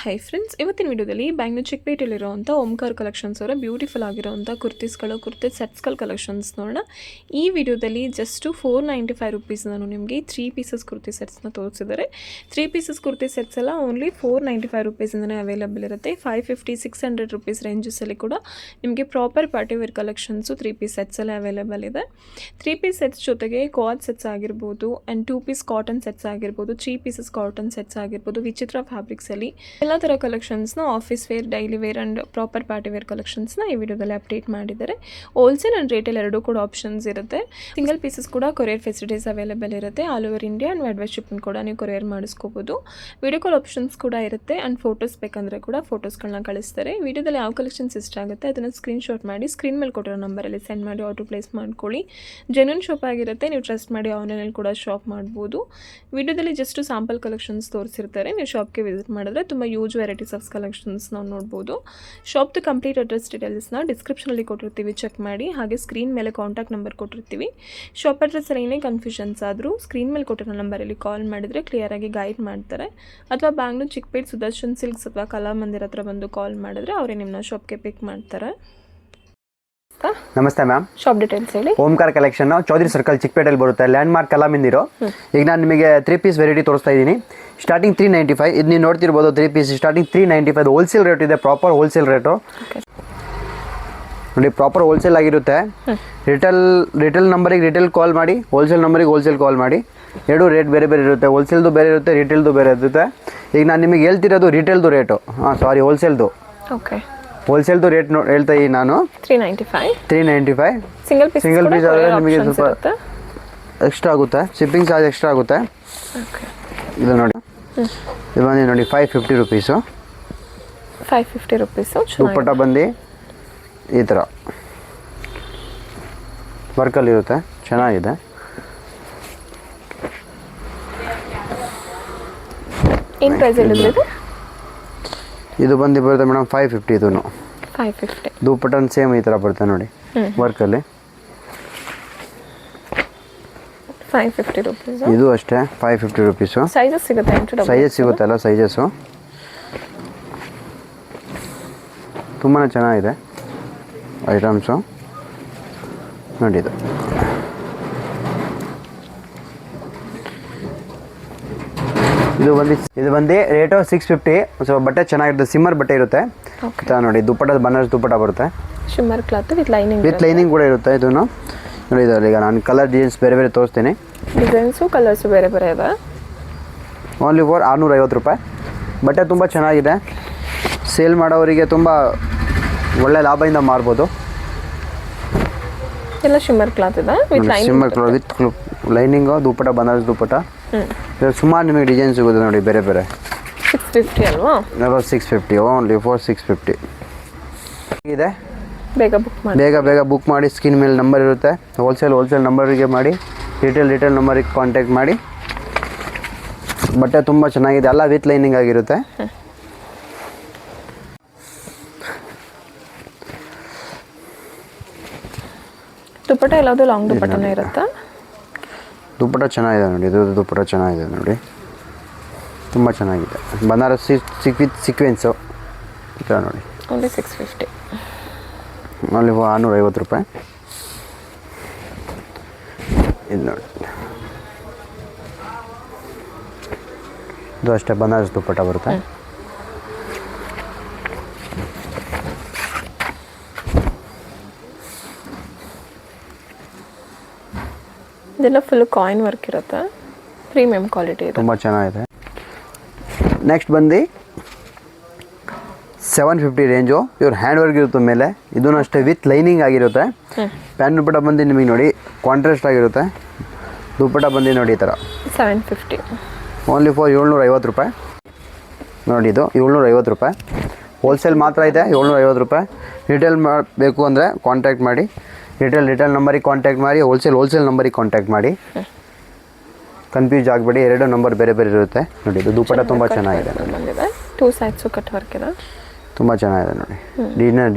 Hi friends, ಇವತ್ತಿನ ವಿಡಿಯೋದಲ್ಲಿ ಬ್ಯಾಂಗ್ಳೂರ್ ಚಿಕ್ಕಪೇಟೆಯಲ್ಲಿರುವಂಥ ಓಂಕಾರ collections ಅವರ ಬ್ಯೂಟಿಫುಲ್ ಆಗಿರೋವಂಥ ಕುರ್ತಿ ಸೆಟ್ಸ್ಗಳ ಕಲೆಕ್ಷನ್ಸ್ ನೋಡೋಣ. ಈ ವಿಡಿಯೋದಲ್ಲಿ ಜಸ್ಟು 495 ರುಪೀಸ್ ನಾನು ನಿಮಗೆ 3 ಪೀಸಸ್ ಕುರ್ತಿ ಸೆಟ್ಸ್ನ ತೋರಿಸಿದ್ದಾರೆ. 3 ಪೀಸಸ್ ಕುರ್ತಿ ಸೆಟ್ಸ್ ಎಲ್ಲ ಓನ್ಲಿ 495 ರುಪೀಸಿಂದನೇ ಅವೈಲೇಬಲ್ ಇರುತ್ತೆ. 550-600 ರುಪೀಸ್ ರೇಂಜಸಲ್ಲಿ ಕೂಡ ನಿಮಗೆ proper party wear collections 3 piece ಸೆಟ್ಸಲ್ಲೇ ಅವೈಲೇಬಲ್ ಇದೆ. 3 ಪೀಸ್ ಸೆಟ್ಸ್ ಜೊತೆಗೆ ಕ್ವಾಡ್ ಸೆಟ್ಸ್ ಆಗಿರ್ಬೋದು ಆ್ಯಂಡ್ 2 ಪೀಸ್ ಕಾಟನ್ ಸೆಟ್ಸ್ ಆಗಿರ್ಬೋದು, 3 ಪೀಸಸ್ ಕಾಟನ್ ಸೆಟ್ಸ್ ಆಗಿರ್ಬೋದು, ವಿಚಿತ್ರ ಫ್ಯಾಬ್ರಿಕ್ಸಲ್ಲಿ ಎಲ್ಲ ಥರ ಕಲೆಕ್ಷನ್ಸ್ನ office wear, daily wear and proper party wear ಕಲೆಕ್ಷನ್ಸ್ನ ಈ ವಿಡಿಯೋದಲ್ಲಿ ಅಪ್ಡೇಟ್ ಮಾಡಿದ್ದಾರೆ. ಹೋಲ್ಸೇಲ್ ಆ್ಯಂಡ್ ರಿಟೇಲ್ ಎರಡೂ ಕೂಡ ಆಪ್ಷನ್ಸ್ ಇರುತ್ತೆ. ಸಿಂಗಲ್ ಪೀಸಸ್ ಕೂಡ ಕೊರಿಯರ್ ಫೆಸಿಲಿಟೀಸ್ ಅವೈಲೇಬಲ್ ಇರುತ್ತೆ. All over India and world wide shipping ಕೂಡ ನೀವು ಕೊರಿಯರ್ ಮಾಡಿಸ್ಕೋಬೋದು. ವಿಡಿಯೋ ಕಾಲ್ ಆಪ್ಷನ್ಸ್ ಕೂಡ ಇರುತ್ತೆ ಆ್ಯಂಡ್ ಫೋಟೋಸ್ ಬೇಕಂದರೆ ಕೂಡ ಫೋಟೋಸ್ಗಳನ್ನ ಕಳಿಸ್ತಾರೆ. ವಿಡಿಯೋದಲ್ಲಿ ಯಾವ ಕಲೆಕ್ಷನ್ಸ್ ಇಷ್ಟ ಆಗುತ್ತೆ ಅದನ್ನು ಸ್ಕ್ರೀನ್ಶಾಟ್ ಮಾಡಿ ಸ್ಕ್ರೀನ್ ಮೇಲೆ ಕೊಟ್ಟಿರೋ ನಂಬರಲ್ಲಿ ಸೆಂಡ್ ಮಾಡಿ ಆರ್ಡರ್ ಪ್ಲೇಸ್ ಮಾಡ್ಕೊಳ್ಳಿ. ಜೆನ್ಯೂನ್ ಶಾಪ್ ಆಗಿರುತ್ತೆ, ನೀವು ಟ್ರಸ್ಟ್ ಮಾಡಿ ಆನ್ಲೈನಲ್ಲಿ ಕೂಡ ಶಾಪ್ ಮಾಡ್ಬೋದು. ವಿಡಿಯೋದಲ್ಲಿ ಜಸ್ಟ್ ಸ್ಯಾಂಪಲ್ ಕಲೆಕ್ಷನ್ಸ್ ತೋರಿಸಿರ್ತಾರೆ. ನೀವು ಶಾಪ್ಗೆ ವಿಸಿಟ್ ಮಾಡಿದ್ರೆ ತುಂಬ ಯೂಜ್ ವೆರೈಟೀಸ್ ಆಫ್ ಕಲೆಕ್ಷನ್ಸ್ ನಾವು ನೋಡ್ಬೋದು. ಶಾಪ್ದು ಕಂಪ್ಲೀಟ್ ಅಡ್ರೆಸ್ ಡೀಟೇಲ್ಸ್ನ ಡಿಸ್ಕ್ರಿಪ್ಷನಲ್ಲಿ ಕೊಟ್ಟಿರ್ತೀವಿ, ಚೆಕ್ ಮಾಡಿ. ಹಾಗೆ ಸ್ಕ್ರೀನ್ ಮೇಲೆ ಕಾಂಟ್ಯಾಕ್ಟ್ ನಂಬರ್ ಕೊಟ್ಟಿರ್ತೀವಿ. ಶಾಪ್ ಅಡ್ರೆಸ್ಸಲ್ಲಿ ಏನೇ ಕನ್ಫ್ಯೂಷನ್ಸ್ ಆದರೂ ಸ್ಕ್ರೀನ್ ಮೇಲೆ ಕೊಟ್ಟಿರೋ ನಂಬರಲ್ಲಿ ಕಾಲ್ ಮಾಡಿದರೆ ಕ್ಲಿಯರಾಗಿ ಗೈಡ್ ಮಾಡ್ತಾರೆ. ಅಥವಾ ಬ್ಯಾಂಗ್ಳೂರ್ ಚಿಕ್ಕಪೇಟೆ ಸುದರ್ಶನ್ ಸಿಲ್ಕ್ಸ್ ಅಥವಾ ಕಲಾಮಂದಿರ ಹತ್ರ ಬಂದು ಕಾಲ್ ಮಾಡಿದ್ರೆ ಅವರೇ ನಿಮ್ಮನ್ನ ಶಾಪ್ಗೆ ಪಿಕ್ ಮಾಡ್ತಾರೆ. ನಮಸ್ತೆ ಮ್ಯಾಮ್, ಶಾಪ್ ಡೀಟೇಲ್ಸ್ ಹೇಳಿ. ಓಂಕಾರ ಕಲೆಕ್ಷನ್ ಚೌಧರಿ ಸರ್ಕಲ್ ಚಿಕ್ಕಪೇಟೆಯಲ್ಲಿ ಬರುತ್ತೆ. Landmark Kalamandira. ಈಗ ನಾನು ನಿಮಗೆ 3 ಪೀಸ್ ವೆರೈಟಿ ತೋರಿಸ್ತಾ ಇದ್ದೀನಿ. ಸ್ಟಾರ್ಟಿಂಗ್ 395. ಇದು ನೀವು ನೋಡ್ತಿರ್ಬೋದು. 3 ಪೀಸ್ ಸ್ಟಾರ್ಟಿಂಗ್ 395. ಹೋಲ್ಸೇಲ್ ರೇಟ್ ಇದೆ, ಪ್ರಾಪರ್ ಹೋಲ್ಸೇಲ್ ರೇಟು ನೋಡಿ. ಪ್ರಾಪರ್ ಹೋಲ್ಸೇಲ್ ಆಗಿರುತ್ತೆ. ರಿಟೇಲ್ ನಂಬರಿಗೆ ರಿಟೇಲ್ ಕಾಲ್ ಮಾಡಿ, ಹೋಲ್ಸೇಲ್ ನಂಬರಿಗೆ ಹೋಲ್ಸೇಲ್ ಕಾಲ್ ಮಾಡಿ. ಎರಡು ರೇಟ್ ಬೇರೆ ಬೇರೆ ಇರುತ್ತೆ. ಹೋಲ್ಸೇಲ್ದು ಬೇರೆ ಇರುತ್ತೆ, ರಿಟೇಲ್ದು ಬೇರೆ ಇರುತ್ತೆ. ಈಗ ನಾನು ನಿಮಗೆ ಹೇಳ್ತಿರೋದು ರಿಟೇಲ್ದು ರೇಟು, ಹೋಲ್ಸೇಲ್ದು. ಓಕೆ, ಹೋಲ್ಸೇಲ್ದು ರೇಟ್ ಹೇಳ್ತಾ ಇದ್ದೀನಿ ನಾನು. 395. ಸಿಂಗಲ್ ಪೀಸ್ ಆದರೆ ನಿಮಗೆ ಸ್ವಲ್ಪ ಎಕ್ಸ್ಟ್ರಾ ಆಗುತ್ತೆ, ಶಿಪ್ಪಿಂಗ್ ಚಾರ್ಜ್ ಎಕ್ಸ್ಟ್ರಾ ಆಗುತ್ತೆ. ಇದು ನೋಡಿ, ಇದು ಬಂದು ನೋಡಿ 550 ರುಪೀಸು. 550 ರುಪೀಸು. ದುಪ್ಪಟ್ಟ ಬಂದು ಈ ಥರ ವರ್ಕಲ್ಲಿರುತ್ತೆ, ಚೆನ್ನಾಗಿದೆ. ಏನು ಪ್ರೈಸ್ ಹೇಳಿದ್ರೆ ಇದು ಬಂದು ಬರುತ್ತೆ ಮೇಡಮ್ 550. ಇದೂ 550. ದುಪ್ಪಟ್ಟನ ಸೇಮ್ ಈ ಥರ ಬರುತ್ತೆ ನೋಡಿ, ವರ್ಕಲ್ಲಿ. 550 ರುಪೀಸ್. ಇದು ಅಷ್ಟೇ 550 ರುಪೀಸು. ಸೈಜಸ್ ಸಿಗುತ್ತೆ, ಸೈಜಸ್ ಸಿಗುತ್ತೆ ಅಲ್ಲ, ಸೈಜಸ್ಸು ತುಂಬಾ ಚೆನ್ನಾಗಿದೆ ಐಟಮ್ಸು ನೋಡಿ. ಇದು ಬಂದು ರೇಟು 650. ಸ್ವಲ್ಪ ಬಟ್ಟೆ ಚೆನ್ನಾಗಿರುತ್ತೆ, ಸಿಮ್ಮರ್ ಬಟ್ಟೆ ಇರುತ್ತೆ ನೋಡಿ. ದುಪ್ಪಟ್ಟ ಬನಾರಸ್ ದುಪ್ಪಟ್ಟ ಬರುತ್ತೆ, ಶಿಮ್ಮರ್ ಕ್ಲಾತ್ ವಿತ್ ಲೈನಿಂಗ್ ಕೂಡ ಇರುತ್ತೆ. ಇದೂ ನೋಡಿ. ಇದರಲ್ಲಿ ಈಗ ನಾನು ಕಲರ್ ಡಿಸೈನ್ಸ್ ಬೇರೆ ಬೇರೆ ತೋರಿಸ್ತೀನಿ. ಡಿಸೈನ್ಸು ಕಲರ್ಸು ಬೇರೆ ಬೇರೆ ಇದೆ. ಓನ್ಲಿ ಫಾರ್ 650 ರೂಪಾಯಿ. ಬಟ್ಟೆ ತುಂಬ ಚೆನ್ನಾಗಿದೆ. ಸೇಲ್ ಮಾಡೋವರಿಗೆ ತುಂಬ ಒಳ್ಳೆ ಲಾಭದಿಂದ ಮಾರ್ಬೋದು. ಎಲ್ಲ ಶಿಮ್ಮರ್ ಕ್ಲಾತ್ ಇದೆ ಶಿಮ್ಮರ್ ಕ್ಲಾತ್ ವಿತ್ ಲೈನಿಂಗು, ದುಪ್ಪಟ್ಟ ಬನಾರಸ್ ದುಪ್ಪಟ್ಟ. ಸುಮಾರು ನಿಮಗೆ ಡಿಸೈನ್ ಸಿಗುತ್ತೆ ನೋಡಿ, ಬೇರೆ ಬೇರೆ. 650 ಅಲ್ವಾ? 650. ಓನ್ಲಿ ಫಾರ್ 650 ಇದೆ. ಬೇಗ ಬುಕ್ ಮಾಡಿ. ಸ್ಕ್ರೀನ್ ಮೇಲೆ ನಂಬರ್ ಇರುತ್ತೆ. ಹೋಲ್ಸೇಲ್ ನಂಬರಿಗೆ ಮಾಡಿ, ರಿಟೇಲ್ ನಂಬರಿಗೆ ಕಾಂಟ್ಯಾಕ್ಟ್ ಮಾಡಿ. ಬಟ್ಟೆ ತುಂಬ ಚೆನ್ನಾಗಿದೆ, ಎಲ್ಲ ವಿತ್ ಲೈನಿಂಗ್ ಆಗಿರುತ್ತೆ. ದುಪ್ಪಟ್ಟ ಎಲ್ಲದು ಲಾಂಗ್ ದುಪ್ಪಟ್ಟನೇ ಇರುತ್ತೆ. ದುಪ್ಪಟ್ಟ ಚೆನ್ನಾಗಿದೆ ನೋಡಿ. ಇದು ದುಪ್ಪಟ್ಟ ಚೆನ್ನಾಗಿದೆ ನೋಡಿ, ತುಂಬ ಚೆನ್ನಾಗಿದೆ. ಬನಾರಸ್ ವಿತ್ ಸೀಕ್ವೆನ್ಸು ಈ ಥರ ನೋಡಿ. ಓನ್ಲಿ 650. ಓನ್ಲಿ 650 ರೂಪಾಯಿ. ಇದು ನೋಡಿ, ಇದು ಅಷ್ಟೇ ಬನಾರಸ್ ದುಪ್ಪಟ್ಟ ಬರುತ್ತೆ. ಇದೆಲ್ಲ ಫುಲ್ ಕಾಯಿನ್ ವರ್ಕ್ ಇರುತ್ತೆ, ಪ್ರೀಮಿಯಂ ಕ್ವಾಲಿಟಿ ಇದೆ, ತುಂಬ ಚೆನ್ನಾಗಿದೆ. ನೆಕ್ಸ್ಟ್ ಬಂದು 750 ರೇಂಜು. ಇವ್ರ ಹ್ಯಾಂಡ್ ವರ್ಕ್ ಇರುತ್ತೆ ಮೇಲೆ. ಇದೂ ಅಷ್ಟೇ ವಿತ್ ಲೈನಿಂಗ್ ಆಗಿರುತ್ತೆ. ಪ್ಯಾನ್ ದುಪ್ಪಟ್ಟ ಬಂದು ನಿಮಗೆ ನೋಡಿ ಕಾಂಟ್ರಾಸ್ಟ್ ಆಗಿರುತ್ತೆ. ದುಪ್ಪಟ್ಟ ಬಂದು ನೋಡಿ ಈ ಥರ 750. ಓನ್ಲಿ ಫಾರ್ 750 ರೂಪಾಯಿ ನೋಡಿ. ಇದು 750 ರೂಪಾಯಿ. ಹೋಲ್ಸೇಲ್ ಮಾತ್ರ ಇದೆ 750 ರೂಪಾಯಿ. ರಿಟೇಲ್ ಮಾಡಬೇಕು ಅಂದರೆ ಕಾಂಟ್ಯಾಕ್ಟ್ ಮಾಡಿ. ರಿಟೇಲ್ ನಂಬರಿಗೆ ಕಾಂಟ್ಯಾಕ್ಟ್ ಮಾಡಿ, ಹೋಲ್ಸೇಲ್ ನಂಬರಿಗೆ ಕಾಂಟ್ಯಾಕ್ಟ್ ಮಾಡಿ. ಕನ್ಫ್ಯೂಸ್ ಆಗಬೇಡಿ, ಎರಡು ನಂಬರ್ ಬೇರೆ ಬೇರೆ ಇರುತ್ತೆ ನೋಡಿ. ಇದು ದುಪ್ಪಟ್ಟ ತುಂಬ ಚೆನ್ನಾಗಿದೆ. 2 ಸೈಡ್ಸು ಕಟ್ ವರ್ಕ್ ಇದೆ, ತುಂಬ ಚೆನ್ನಾಗಿದೆ ನೋಡಿ.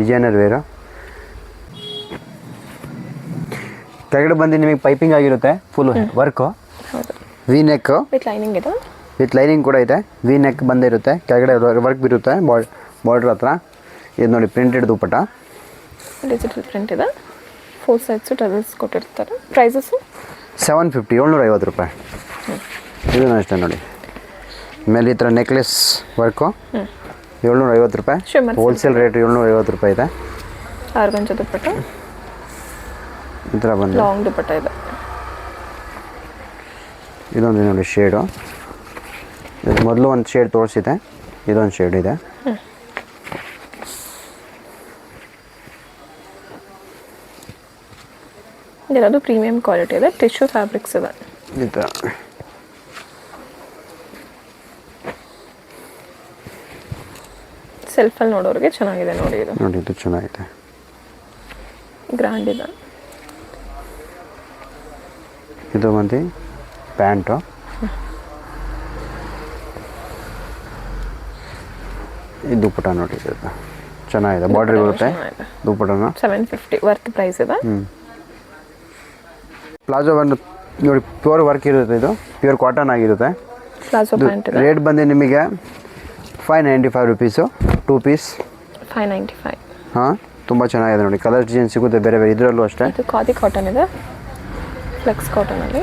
Designer wear. ಕೆಳಗಡೆ ಬಂದು ನಿಮಗೆ ಪೈಪಿಂಗ್ ಆಗಿರುತ್ತೆ, full work, V neck with lining ಇದೆ. ವಿತ್ ಲೈನಿಂಗ್ ಕೂಡ ಇದೆ, ವಿ ನೆಕ್ ಬಂದಿರುತ್ತೆ, ಕೆಳಗಡೆ ವರ್ಕ್ ಬಿರುತ್ತೆ ಬಾರ್ಡ್ರ್ ಹತ್ರ. ಇದು ನೋಡಿ ಪ್ರಿಂಟೆಡ್ ದುಪ್ಪಟ್ಟ, ಡಿಜಿಟಲ್ ಪ್ರಿಂಟ್ ಇದೆ, 4 ಸೈಡ್ಸು ಟಸಲ್ಸ್ ಕೊಟ್ಟಿರ್ತಾರೆ. ಪ್ರೈಸಸ್ಸು 750, 750 ರೂಪಾಯಿ. ಇದೂ ಅಷ್ಟೇ ನೋಡಿ, ಮೇಲೆ ಈ ಥರ ನೆಕ್ಲೆಸ್ ವರ್ಕು 750 ರೂಪಾಯಿ. ಹೋಲ್ಸೇಲ್ ರೇಟ್ 750 ರೂಪಾಯಿ ಇದೆ. ಆರ್ಗಂಜ ದುಪ್ಪಟ್ಟ ಈ ಥರ ಬಂದು ಲಾಂಗ್ ದುಪ್ಪಟ್ಟ ಇದೆ. ಇದೊಂದು ನೋಡಿ ಶೇಡು, ಇದು ಮೊದಲು ಒಂದು ಶೇಡ್ ತೋರಿಸಿದೆ, ಇದೊಂದು ಶೇಡ್ ಇದೆ. ಇದೆಲ್ಲದು ಪ್ರೀಮಿಯಂ ಕ್ವಾಲಿಟಿ ಇದೆ, ಟಿಶ್ಯೂ ಫ್ಯಾಬ್ರಿಕ್ಸ್ ಇದೆ. ಈ ಥರ ಸೆಲ್ಫಲ್ಲಿ ನೋಡೋರಿಗೆ ಚೆನ್ನಾಗಿದೆ ನೋಡಿ. ಇದು ನೋಡಿ, ಇದು ಚೆನ್ನಾಗಿದೆ, ಗ್ರ್ಯಾಂಡ್ ಇದೆ. ಇದು ಬಂದು ಪ್ಯಾಂಟು, ಇದು ದುಪ್ಪಟ್ಟ ನೋಡಿ, ಇದು ಚೆನ್ನಾಗಿದೆ, ಬಾರ್ಡರ್ ಬರುತ್ತೆ ದುಪ್ಪಟ್ಟನ. 750 ವರ್ಕ್ ಪ್ರೈಸ್ ಇದೆ. ಪ್ಲಾಜೋ ಬಂದು ನೋಡಿ ಪ್ಯೂರ್ ವರ್ಕ್ ಇರುತ್ತೆ, ಇದು ಪ್ಯೂರ್ ಕಾಟನ್ ಆಗಿರುತ್ತೆ. ಪ್ಲಾಜೋ ಪ್ಯಾಂಟ್ ಇದೆ. ರೇಟ್ ಬಂದು ನಿಮಗೆ 595 ರೂಪೀಸು 2 ಪೀಸ್. 595. ಹಾಂ, ತುಂಬ ಚೆನ್ನಾಗಿದೆ ನೋಡಿ, ಕಲರ್ ಡಿಸೈನ್ ಸಿಗುತ್ತೆ ಬೇರೆ ಬೇರೆ. ಇದರಲ್ಲೂ ಅಷ್ಟೇ. ಇದು ಖಾದಿ ಕಾಟನ್ ಇದೆ, ಫ್ಲೆಕ್ಸ್ ಕಾಟನಲ್ಲಿ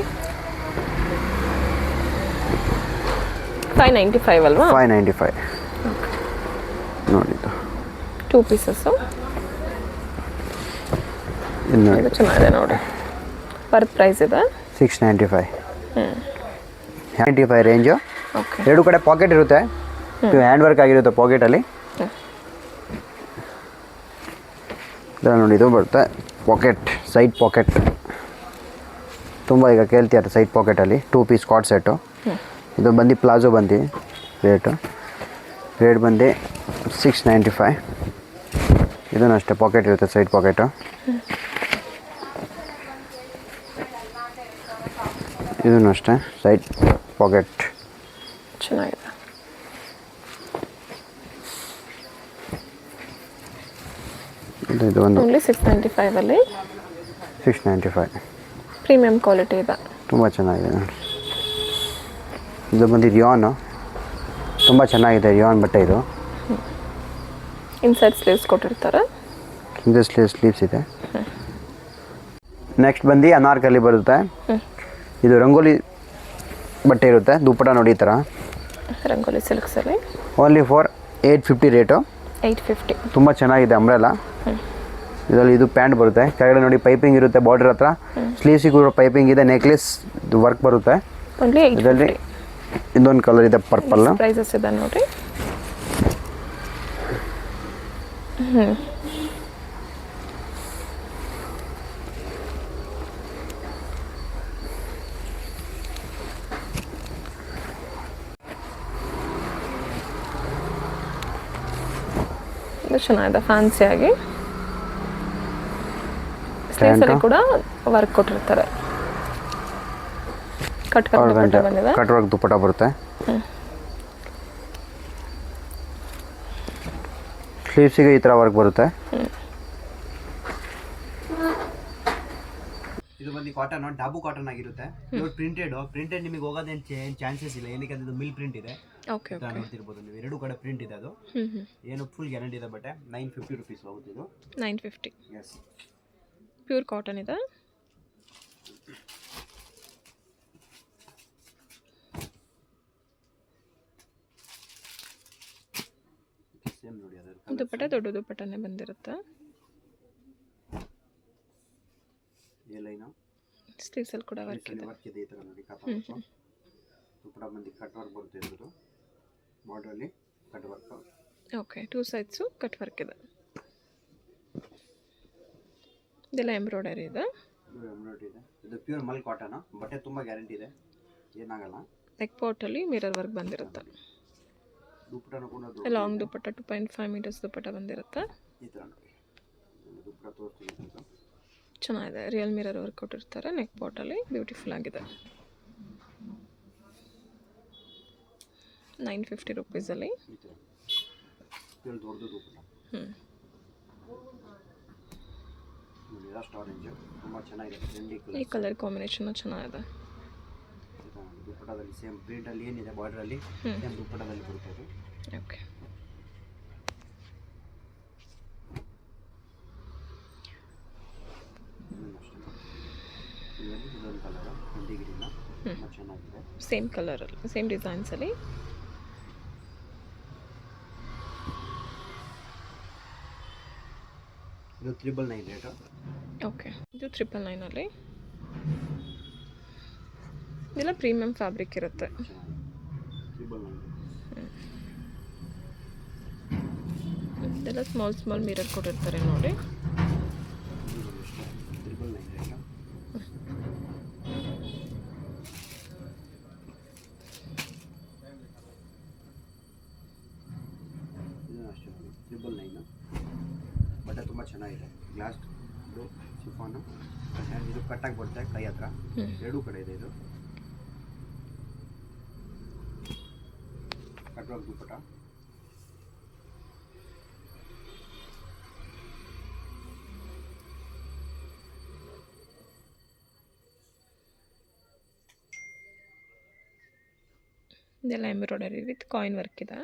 595 ಅಲ್ವಾ? 595 ನೋಡಿ, ಇದು 2 ಪೀಸಸ್ಸು. ಇದು ನೋಡಿ, ಇದು ಚೆನ್ನಾಗಿದೆ ನೋಡಿ, ವರ್ಕ್ ಪ್ರೈಸ್ ಇದೆ 695. 95 ರೇಂಜು. ಓಕೆ. ಎರಡು ಕಡೆ ಪಾಕೆಟ್ ಇರುತ್ತೆ, ಹ್ಯಾಂಡ್ ವರ್ಕ್ ಆಗಿರುತ್ತೆ ಪಾಕೆಟಲ್ಲಿ. ಇದರ ನೋಡಿ, ಇದು ಬರುತ್ತೆ ಪಾಕೆಟ್, ಸೈಡ್ ಪಾಕೆಟ್. ತುಂಬ ಈಗ ಕೇಳ್ತಿದ್ದಾರೆ ಸೈಡ್ ಪಾಕೆಟಲ್ಲಿ 2 ಪೀಸ್ ಕಾಟ್ ಸೆಟ್ಟು. ಇದು ಬಂದು ಪ್ಲಾಜೋ ಬಂದು ರೇಟ್ ಬಂದು 695. ಇದನ್ನು ಅಷ್ಟೇ ಪಾಕೆಟ್ ಇರುತ್ತೆ, ಸೈಡ್ ಪಾಕೆಟು. ಇದನ್ನು ಅಷ್ಟೇ ಸೈಡ್ ಪಾಕೆಟ್, ಚೆನ್ನಾಗಿದೆ. ಇದು ಒಂದು ಓನ್ಲಿ 695 ಅಲ್ಲಿ 695. ಪ್ರೀಮಿಯಂ ಕ್ವಾಲಿಟಿ ಇದೆ, ತುಂಬ ಚೆನ್ನಾಗಿದೆ ನೋಡಿ. ಇದು ಬಂದು ರಿಯಾನು, ತುಂಬ ಚೆನ್ನಾಗಿದೆ ರಿಯಾನ್ ಬಟ್ಟೆ. ಇದು ಇನ್ಸೈಡ್ ಸ್ಲೀವ್ಸ್ ಕೊಟ್ಟಿರ್ತಾರೆ, ಹಿಂದೆ ಸ್ಲೀವ್ಸ್ ಇದೆ. ನೆಕ್ಸ್ಟ್ ಬಂದು ಅನಾರ್ಕಲಿ ಬರುತ್ತೆ. ಇದು ರಂಗೋಲಿ ಬಟ್ಟೆ ಇರುತ್ತೆ, ದುಪ್ಪಟ ನೋಡಿ ಈ ಥರ. ರಂಗೋಲಿ ಸಿಲ್ಕ್ಸಲ್ಲಿ ಓನ್ಲಿ ಫಾರ್ 850 ರೇಟು. 850. ತುಂಬ ಚೆನ್ನಾಗಿದೆ ಅಂಬ್ರೆಲಾ. ಇದರಲ್ಲಿ ಇದು ಪ್ಯಾಂಟ್ ಬರುತ್ತೆ, ಕೆಳಗಡೆ ನೋಡಿ ಪೈಪಿಂಗ್ ಇರುತ್ತೆ ಬಾರ್ಡರ್ ಹತ್ರ. ಸ್ಲೀವ್ಸಿಗೂ ಪೈಪಿಂಗ್ ಇದೆ, ನೆಕ್ಲೆಸ್ ವರ್ಕ್ ಬರುತ್ತೆ. ಓನ್ಲಿ 850. ಇದರಲ್ಲಿ ಇನ್ನೊಂದು ಕಲರ್ ಇದೆ ಪರ್ಪಲ್. ಪ್ರೈಸಸ್ ಇದೆ ನೋಡಿ. ಇದು ಚೆನ್ನಾಗಿದೆ, ಫ್ಯಾನ್ಸಿಯಾಗಿ. ಸ್ಲೀವ್ಸಲ್ಲಿ ಕೂಡ ವರ್ಕ್ ಕೊಟ್ಟಿರ್ತಾರೆ. ಕಟ್ ವರ್ಕ್ ದುಪ್ಪಟ ಬರುತ್ತೆ. ಸ್ಲೀವ್ಸಿಗೆ ಈ ಥರ ವರ್ಕ್ ಬರುತ್ತೆ. ಇದು ಬಂದು ಕಾಟನ್, ಡಾಬು ಕಾಟನ್ ಆಗಿರುತ್ತೆ. ಇದು ಪ್ರಿಂಟೆಡ್ ನಿಮಗೆ ಹೋಗೋದೇನು ಚಾನ್ಸಸ್ ಇಲ್ಲ, ಏನಕ್ಕೆ ಅದು ಮಿಲ್ ಪ್ರಿಂಟ್ ಇದೆ. ಓಕೆ, ನೋಡ್ತಿರ್ಬೋದು ನೀವು, ಎರಡು ಕಡೆ ಪ್ರಿಂಟ್ ಇದೆ. ಅದು ಏನು ಫುಲ್ ಗ್ಯಾರಂಟಿ ಇದೆ ಬಟ್ಟೆ. 950 ರೂಪೀಸ್ ಹೋಗುತ್ತೆ ಇದು. 950. ಎಸ್, ಪ್ಯೂರ್ ಕಾಟನ್ ಇದೆ. ಸೇಮ್ ನೋಡಿ, ಅದರ ದುಪ್ಪಟ್ಟ ದೊಡ್ಡ ದುಪ್ಪಟ್ಟನೇ ಬಂದಿರುತ್ತೆ. ಸ್ಲೀವ್ಸಲ್ಲಿ ಕೂಡ ವರ್ಕ್ ಇದೆ. ಈ ಥರ ನೋಡಿ, ದುಪ್ಪಟ್ಟ ಬಂದು ಕಟ್ ವರ್ಕ್ ಬರುತ್ತೆ. ಇರೋದು ಬಾರ್ಡ್ರಲ್ಲಿ cut work. Okay, 2 sides cut work ಇದೆ. ಇದೆಲ್ಲ ಎಂಬ್ರಾಯ್ಡರಿ ಇದೆ. ಇದು ಪ್ಯೂರ್ ಮಲ್ ಕಾಟನ್ ಬಟ್ಟೆ, ತುಂಬ ಗ್ಯಾರಂಟಿ ಇದೆ, ಏನಾಗಲ್ಲ. ನೆಕ್ ಪಾಟಲ್ಲಿ ಮಿರರ್ ವರ್ಕ್ ಬಂದಿರುತ್ತೆ. ದುಪ್ಪಟ್ಟನೂ ಕೂಡ ಲಾಂಗ್ ದುಪ್ಪಟ್ಟ 2.5 ಮೀಟರ್ಸ್ ದುಪ್ಪಟ್ಟ ಬಂದಿರುತ್ತೆ. ಈ ಥರ ನೋಡಿ, ದುಪ್ಪಟ್ಟ ತೋರಿಸ್ತೀನಿ. ಚೆನ್ನಾಗಿದೆ, ರಿಯಲ್ ಮಿರರ್ ವರ್ಕ್ ಕೊಟ್ಟಿರ್ತಾರೆ. ನೆಕ್ ಪಾಟಲ್ಲಿ ಬ್ಯೂಟಿಫುಲ್ ಆಗಿದೆ. 950 ರೂಪೀಸಲ್ಲಿ. ದೊಡ್ಡದು ದುಪ್ಪಟ್ಟ. ತುಂಬ ಚೆನ್ನಾಗಿದೆ, ಈ ಕಲರ್ ಕಾಂಬಿನೇಷನ್ ಚೆನ್ನಾಗಿದೆ. ದುಪ್ಪಟ್ಟದಲ್ಲಿ ಸೇಮ್ ಪ್ರಿಂಟಲ್ಲಿ ಏನಿದೆ ಬಾರ್ಡ್ರಲ್ಲಿ ಸೇಮ್ ದುಪ್ಪಟ್ಟದಲ್ಲಿ ಬರುತ್ತೆ ಅದು. ಓಕೆ. ಇದರಲ್ಲಿ ಇದೊಂದು ಕಲರು ಇಂಡಿಗಿರಿನ ತುಂಬ ಚೆನ್ನಾಗಿದೆ. ಸೇಮ್ ಕಲರಲ್ಲಿ ಸೇಮ್ ಡಿಸೈನ್ಸಲ್ಲಿ. ಇದು 999 ರೇಟು. ಓಕೆ, ಇದು 999ಅಲ್ಲಿ. ಇದೆಲ್ಲ ಪ್ರೀಮಿಯಂ ಫ್ಯಾಬ್ರಿಕ್ ಇರುತ್ತೆ. 999 ಇದೆಲ್ಲ ಸ್ಮಾಲ್ ಮಿರರ್ ಕೊಟ್ಟಿರ್ತಾರೆ ನೋಡಿ. 999 ರೇಟು. ಇದು ಅಷ್ಟೇ 999. ಬಟ್ಟೆ ತುಂಬ ಚೆನ್ನಾಗಿದೆ. ಗ್ಲಾಸ್ ಇದು ಶಿಫಾನು ಇದು ಕಟ್ಟಾಗಿ ಬರುತ್ತೆ ಕೈ ಹತ್ರ, ಎರಡೂ ಕಡೆ ಇದೆ. ಇದು ಕಟ್ಟುವಾಗ ದುಪ್ಪಟ್ಟ. ಇದೆಲ್ಲ ಎಂಬ್ರಾಯ್ಡರಿ ವಿತ್ ಕಾಯಿನ್ ವರ್ಕ್ ಇದೆ.